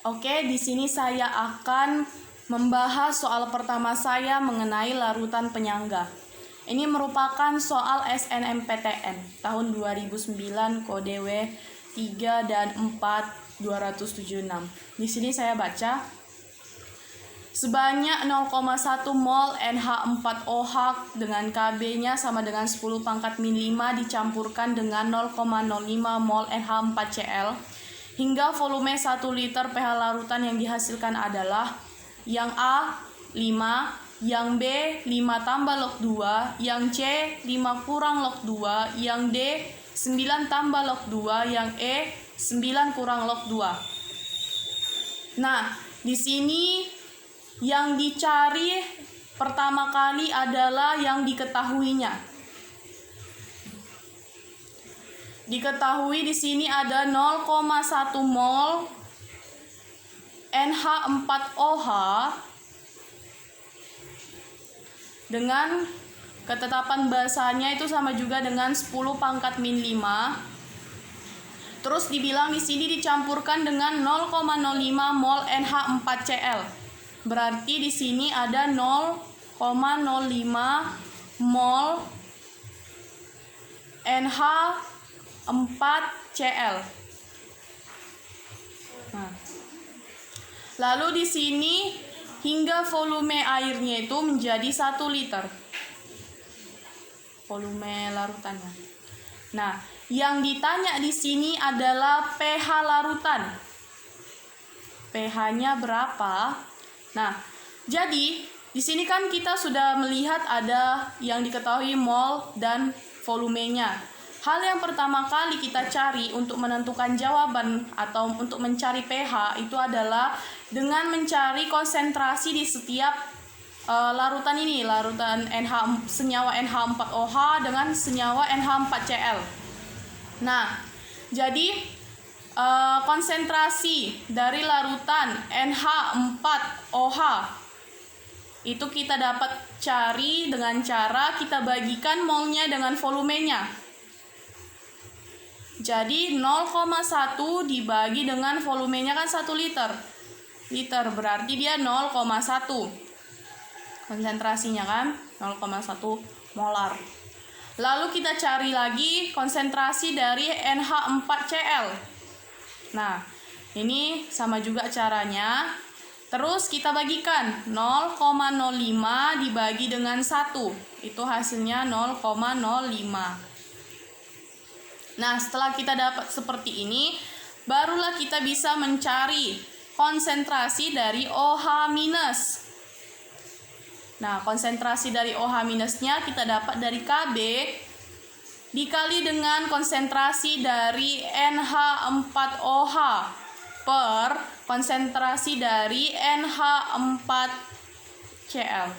Oke, di sini saya akan membahas soal pertama saya mengenai larutan penyangga. Ini merupakan soal SNMPTN tahun 2009 kode W3 dan 4 276. Di sini saya baca sebanyak 0,1 mol NH4OH dengan Kb-nya sama dengan 10 pangkat min 5 dicampurkan dengan 0,05 mol NH4Cl hingga volume 1 liter pH larutan yang dihasilkan adalah yang A 5, yang B 5 tambah log 2, yang C 5 kurang log 2, yang D 9 tambah log 2, yang E 9 kurang log 2. Nah, di sini yang dicari pertama kali adalah yang diketahuinya. Diketahui di sini ada 0,1 mol NH4OH dengan ketetapan basanya itu sama juga dengan 10 pangkat min 5. Terus dibilang di sini dicampurkan dengan 0,05 mol NH4Cl. Berarti di sini ada 0,05 mol NH4Cl. Nah, lalu di sini hingga volume airnya itu menjadi 1 liter. Volume larutannya. Nah, yang ditanya di sini adalah pH larutan. pH-nya berapa? Nah, jadi di sini kan kita sudah melihat ada yang diketahui mol dan volumenya. Hal yang pertama kali kita cari untuk menentukan jawaban atau untuk mencari pH itu adalah dengan mencari konsentrasi di setiap larutan ini, larutan senyawa NH4OH dengan senyawa NH4Cl. Nah, jadi konsentrasi dari larutan NH4OH itu kita dapat cari dengan cara kita bagikan molnya dengan volumenya. Jadi 0,1 dibagi dengan volumenya kan 1 liter. Liter berarti dia 0,1. Konsentrasinya kan 0,1 molar. Lalu kita cari lagi konsentrasi dari NH4Cl. Nah, ini sama juga caranya. Terus kita bagikan 0,05 dibagi dengan 1. Itu hasilnya 0,05. Nah, setelah kita dapat seperti ini, barulah kita bisa mencari konsentrasi dari OH-. Nah, konsentrasi dari OH-nya kita dapat dari Kb dikali dengan konsentrasi dari NH4OH per konsentrasi dari NH4Cl.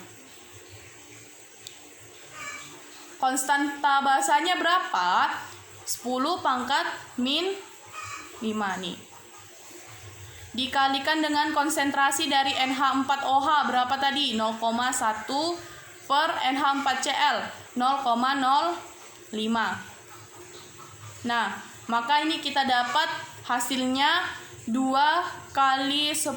Konstanta basanya berapa? 10 pangkat min 5 nih. Dikalikan dengan konsentrasi dari NH4OH berapa tadi? 0,1 per NH4Cl 0,05. Nah, maka ini kita dapat hasilnya 2 kali 10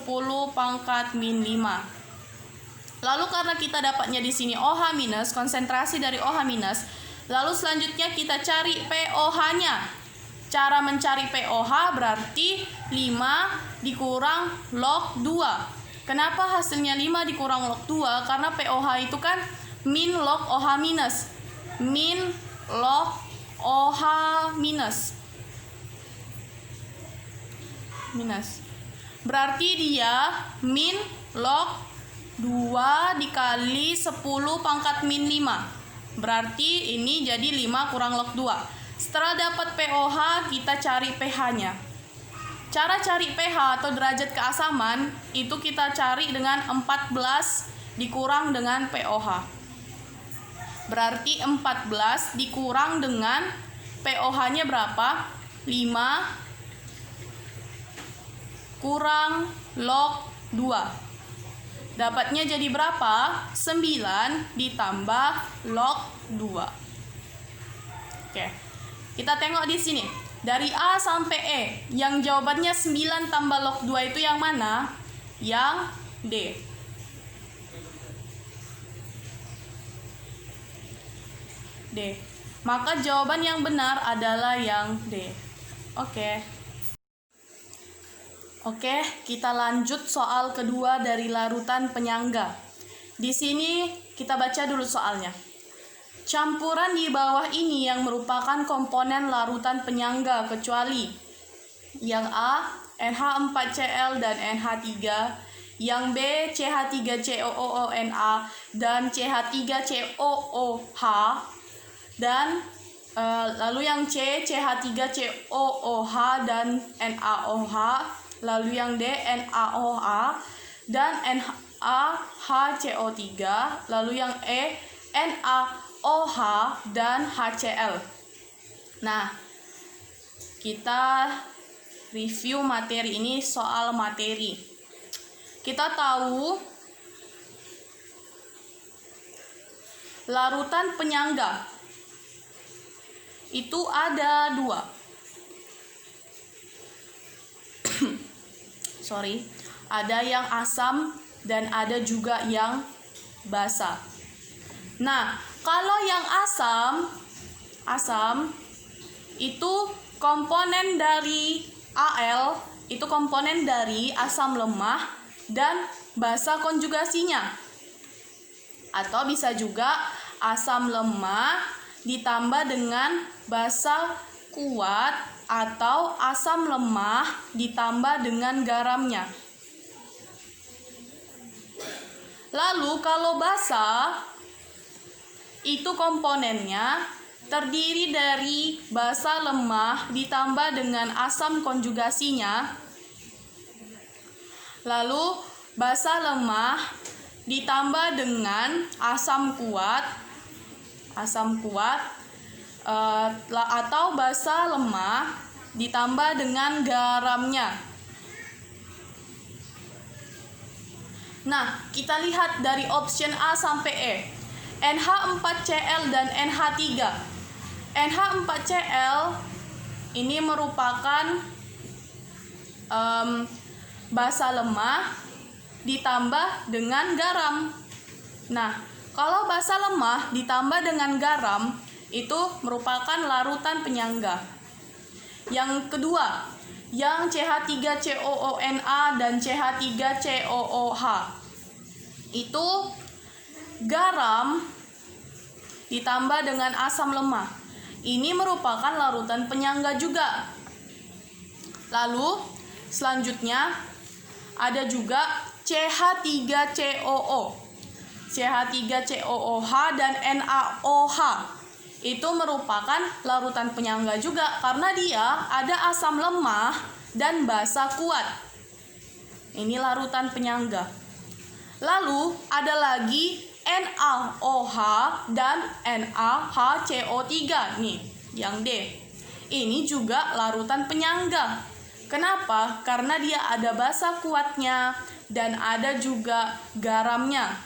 pangkat min 5. Lalu karena kita dapatnya di sini OH-, konsentrasi dari OH-, lalu selanjutnya kita cari pOH-nya. Cara mencari pOH berarti 5 dikurang log 2. Kenapa hasilnya 5 dikurang log 2? Karena pOH itu kan min log OH-. Min log OH-. Berarti dia min log 2 dikali 10 pangkat min 5. Berarti ini jadi 5 kurang log 2. Setelah dapat pOH, kita cari pH-nya. Cara cari pH atau derajat keasaman itu kita cari dengan 14 dikurang dengan pOH. Berarti 14 dikurang dengan pOH-nya berapa? 5 kurang log 2. Dapatnya jadi berapa? 9 ditambah log 2. Oke. Kita tengok di sini. Dari A sampai E, yang jawabannya 9 tambah log 2 itu yang mana? Yang D. D. Maka jawaban yang benar adalah yang D. Oke. Oke, kita lanjut soal kedua dari larutan penyangga. Di sini kita baca dulu soalnya. Campuran di bawah ini yang merupakan komponen larutan penyangga kecuali yang A, NH4Cl dan NH3, yang B, CH3COONA dan CH3COOH, dan lalu yang C, CH3COOH dan NaOH, lalu yang D, NaOH dan NaHCO3, lalu yang E, NaOH dan HCl. Nah, kita review materi ini, soal materi. Kita tahu larutan penyangga itu ada 2. Ada yang asam dan ada juga yang basa. Nah, kalau yang asam itu komponen dari Al, itu komponen dari asam lemah dan basa konjugasinya. Atau bisa juga asam lemah ditambah dengan basa kuat atau asam lemah ditambah dengan garamnya. Lalu kalau basa itu komponennya terdiri dari basa lemah ditambah dengan asam konjugasinya. Lalu basa lemah ditambah dengan asam kuat atau basa lemah ditambah dengan garamnya. Nah, kita lihat dari option A sampai E. NH4Cl dan NH3. NH4Cl ini merupakan basa lemah ditambah dengan garam. Nah, kalau basa lemah ditambah dengan garam itu merupakan larutan penyangga. Yang kedua, yang CH3COONA dan CH3COOH. Itu garam ditambah dengan asam lemah. Ini merupakan larutan penyangga juga. Lalu selanjutnya ada juga CH3COO. CH3COOH dan NaOH. Itu merupakan larutan penyangga juga karena dia ada asam lemah dan basa kuat. Ini larutan penyangga. Lalu ada lagi NaOH dan NaHCO3 nih, yang D. Ini juga larutan penyangga. Kenapa? Karena dia ada basa kuatnya dan ada juga garamnya.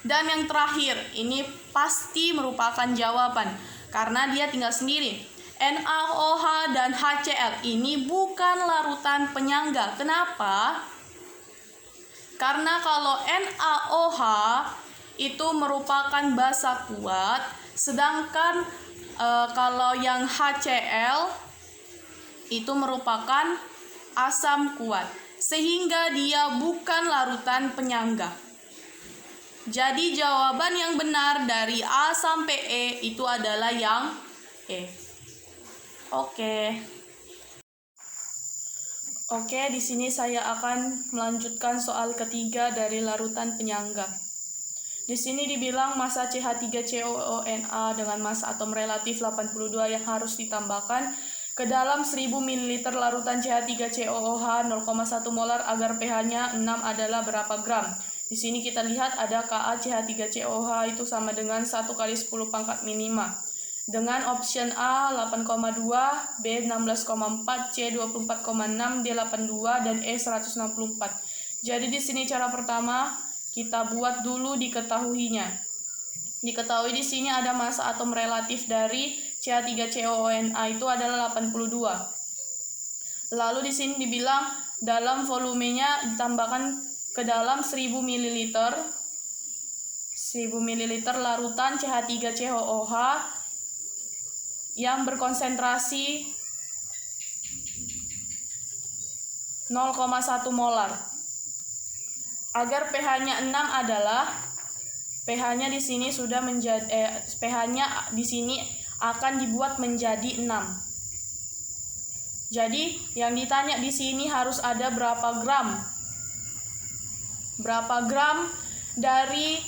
Dan yang terakhir, ini pasti merupakan jawaban karena dia tinggal sendiri. NaOH dan HCl ini bukan larutan penyangga. Kenapa? Karena kalau NaOH itu merupakan basa kuat, sedangkan kalau yang HCl itu merupakan asam kuat, sehingga dia bukan larutan penyangga. Jadi jawaban yang benar dari A sampai E itu adalah yang E. Oke, di sini saya akan melanjutkan soal ketiga dari larutan penyangga. Di sini dibilang massa CH3COONA dengan massa atom relatif 82 yang harus ditambahkan ke dalam 1000 ml larutan CH3COOH 0,1 molar agar pH-nya 6 adalah berapa gram. Di sini kita lihat ada Ka CH3COOH itu sama dengan 1 kali 10 pangkat min 5. Dengan option A 8,2, B 16,4, C 24,6, D 82 dan E 164. Jadi di sini cara pertama kita buat dulu diketahuinya. Diketahui di sini ada massa atom relatif dari CH3COONA itu adalah 82. Lalu di sini dibilang dalam volumenya ditambahkan ke dalam 1000 ml larutan CH3COOH yang berkonsentrasi 0,1 molar. Agar pH-nya 6 adalah pH-nya di sini sudah menjadi pH-nya di sini akan dibuat menjadi 6. Jadi yang ditanya di sini harus ada berapa gram? Berapa gram dari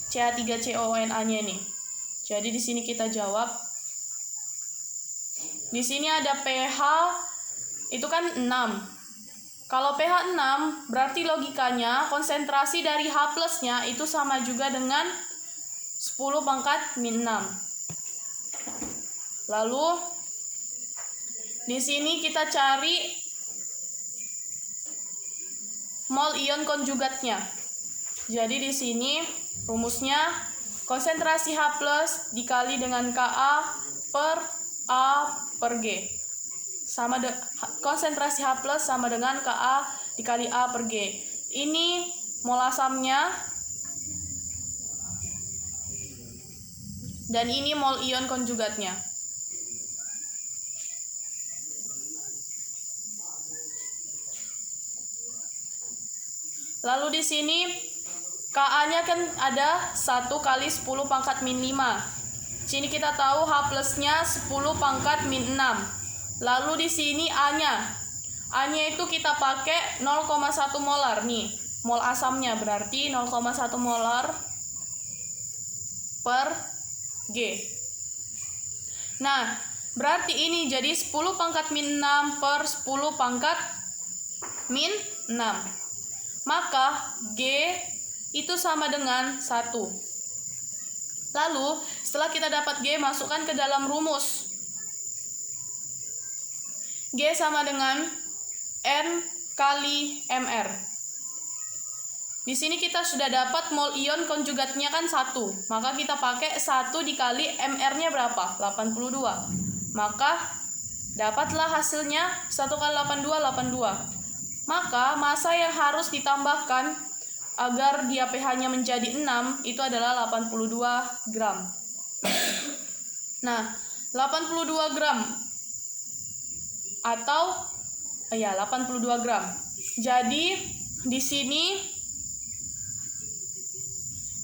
CH3COONA-nya ini? Jadi di sini kita jawab. Di sini ada pH itu kan 6. Kalau pH 6, berarti logikanya konsentrasi dari H plusnya itu sama juga dengan 10⁻⁻⁶. Lalu di sini kita cari mol ion konjugatnya. Jadi di sini rumusnya konsentrasi H plus dikali dengan Ka per A per G. Konsentrasi H plus sama dengan Ka dikali A per G. Ini mol asamnya dan ini mol ion konjugatnya. Lalu di sini Ka-nya kan ada 1 kali 10⁻⁻⁵. Sini kita tahu H plusnya 10⁻⁻⁶. Lalu di sini A-nya. A-nya itu kita pakai 0,1 molar nih. Mol asamnya berarti 0,1 molar per G. Nah, berarti ini jadi 10⁻⁻⁶ per 10⁻⁻⁶. Maka G itu sama dengan 1. Lalu, setelah kita dapat G, masukkan ke dalam rumus. G sama dengan N kali Mr. Di sini kita sudah dapat mol ion konjugatnya kan 1. Maka kita pakai 1 dikali Mr-nya berapa? 82. Maka dapatlah hasilnya 1 kali 82. Maka massa yang harus ditambahkan agar dia pH-nya menjadi 6 itu adalah 82 gram. Nah, 82 gram atau 82 gram. Jadi di sini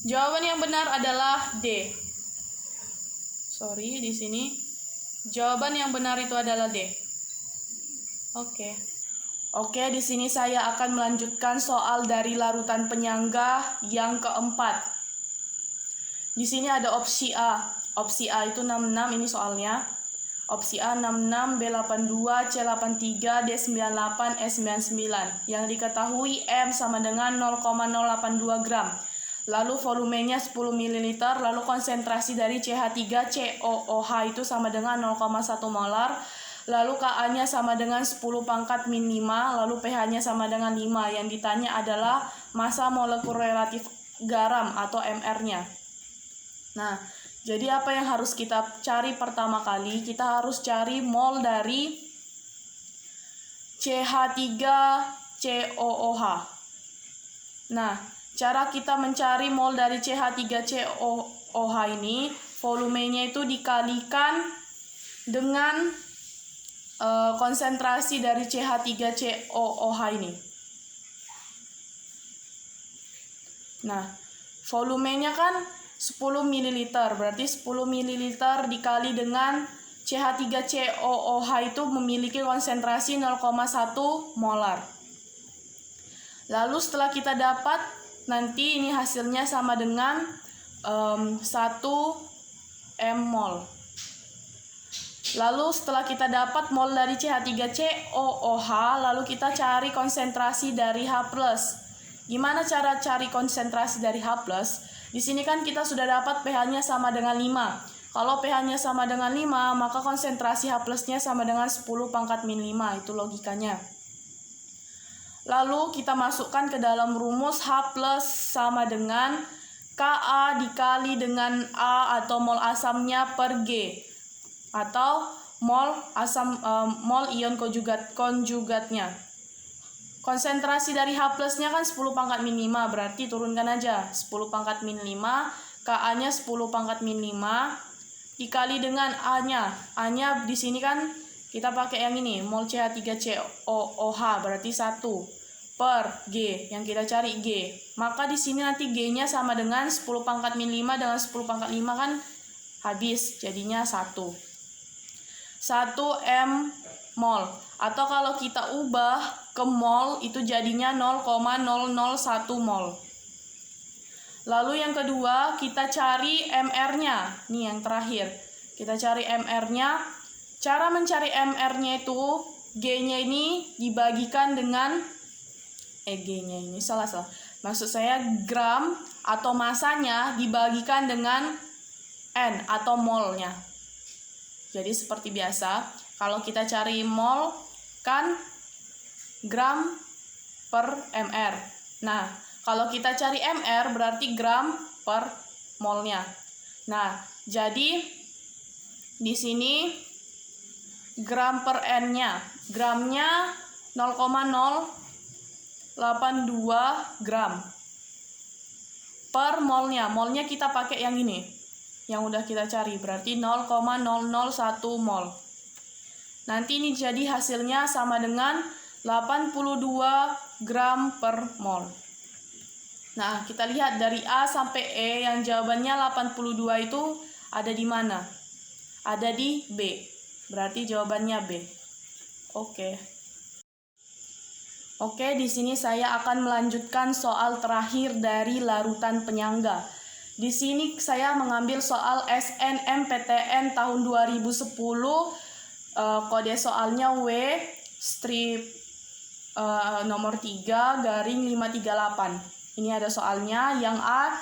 jawaban yang benar adalah D. Di sini jawaban yang benar itu adalah D. Oke, di sini saya akan melanjutkan soal dari larutan penyangga yang keempat. Di sini ada opsi A. Opsi A itu 66, ini soalnya. Opsi A 66, B82, C83, D98, S99. Yang diketahui M sama dengan 0,082 gram. Lalu volumenya 10 ml, lalu konsentrasi dari CH3COOH itu sama dengan 0,1 molar. Lalu Ka-nya sama dengan 10⁻⁵, lalu pH-nya sama dengan 5. Yang ditanya adalah massa molekul relatif garam atau Mr-nya. Nah, jadi apa yang harus kita cari pertama kali? Kita harus cari mol dari CH3COOH. Nah, cara kita mencari mol dari CH3COOH ini, volumenya itu dikalikan dengan konsentrasi dari CH3COOH ini. Nah, volumenya kan 10 ml, berarti 10 ml dikali dengan CH3COOH itu memiliki konsentrasi 0,1 molar. Lalu setelah kita dapat, nanti ini hasilnya sama dengan 1 mol. Lalu setelah kita dapat mol dari CH3COOH, lalu kita cari konsentrasi dari H+. Gimana cara cari konsentrasi dari H+? Di sini kan kita sudah dapat pH-nya sama dengan 5. Kalau pH-nya sama dengan 5, maka konsentrasi H+-nya sama dengan 10⁻⁵, itu logikanya. Lalu kita masukkan ke dalam rumus H+ sama dengan Ka dikali dengan A atau mol asamnya per G, atau mol ion konjugatnya. Konsentrasi dari H plusnya kan 10 pangkat min 5, berarti turunkan aja 10 pangkat min 5, Ka-nya 10 pangkat min 5 dikali dengan A-nya. A-nya di sini kan kita pakai yang ini, mol CH3COOH, berarti 1 per G, yang kita cari G. Maka di sini nanti G-nya sama dengan 10 pangkat min 5 dengan 10 pangkat 5 kan habis, jadinya 1 M mol. Atau kalau kita ubah ke mol itu jadinya 0,001 mol. Lalu yang kedua kita cari MR-nya. Nih yang terakhir. Kita cari MR-nya. Cara mencari MR-nya itu G-nya ini dibagikan dengan G-nya ini salah. Maksud saya gram atau masanya dibagikan dengan N atau molnya. Jadi seperti biasa, kalau kita cari mol kan gram per mr. Nah, kalau kita cari mr berarti gram per molnya. Nah, jadi di sini gram per n-nya, gramnya 0,082 gram per molnya. Molnya kita pakai yang ini, yang udah kita cari, berarti 0,001 mol. Nanti ini jadi hasilnya sama dengan 82 gram per mol. Nah, kita lihat dari A sampai E yang jawabannya 82 itu ada di mana? Ada di B. Berarti jawabannya B. Oke, di sini saya akan melanjutkan soal terakhir dari larutan penyangga. Di sini saya mengambil soal SNMPTN tahun 2010, kode soalnya W strip nomor 3 garing 538. Ini ada soalnya, yang A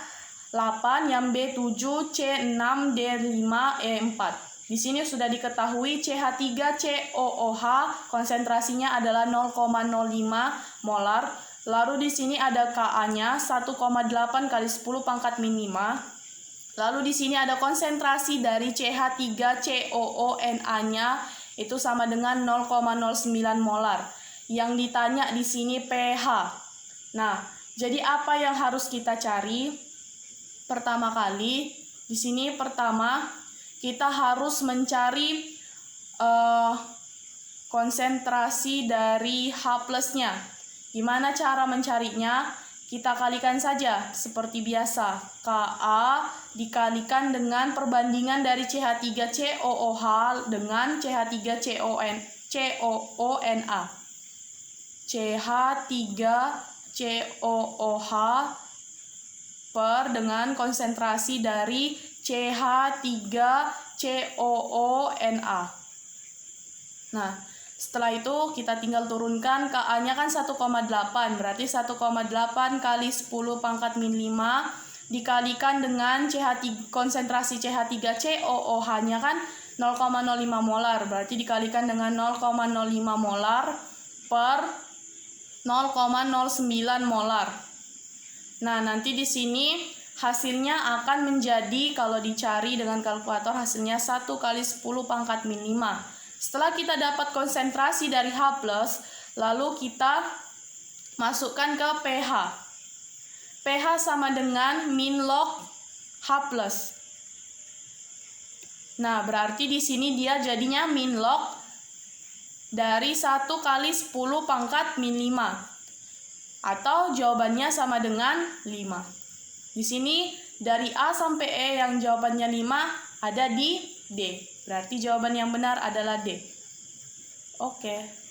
8, yang B 7, C 6, D 5, E 4. Di sini sudah diketahui CH3COOH konsentrasinya adalah 0,05 molar. Lalu di sini ada Ka-nya 1,8 kali 10 pangkat min 5. Lalu di sini ada konsentrasi dari CH3COONA-nya itu sama dengan 0,09 molar. Yang ditanya di sini pH. Nah, jadi apa yang harus kita cari? Pertama kali, di sini pertama kita harus mencari konsentrasi dari H plusnya. Gimana cara mencarinya? Kita kalikan saja seperti biasa. Ka dikalikan dengan perbandingan dari CH3COOH dengan CH3COONA. CH3COOH per dengan konsentrasi dari CH3COONA. Nah, setelah itu kita tinggal turunkan. Ka-nya kan 1,8, berarti 1,8 kali 10 pangkat min 5 dikalikan dengan konsentrasi CH3COOH-nya kan 0,05 molar, berarti dikalikan dengan 0,05 molar per 0,09 molar. Nah, nanti di sini hasilnya akan menjadi, kalau dicari dengan kalkulator, hasilnya 1 kali 10 pangkat min 5. Setelah kita dapat konsentrasi dari H+, lalu kita masukkan ke pH. pH sama dengan min log H+. Nah, berarti di sini dia jadinya min log dari 1 kali 10 pangkat min 5. Atau jawabannya sama dengan 5. Di sini dari A sampai E yang jawabannya 5 ada di D. Berarti jawaban yang benar adalah D. Oke.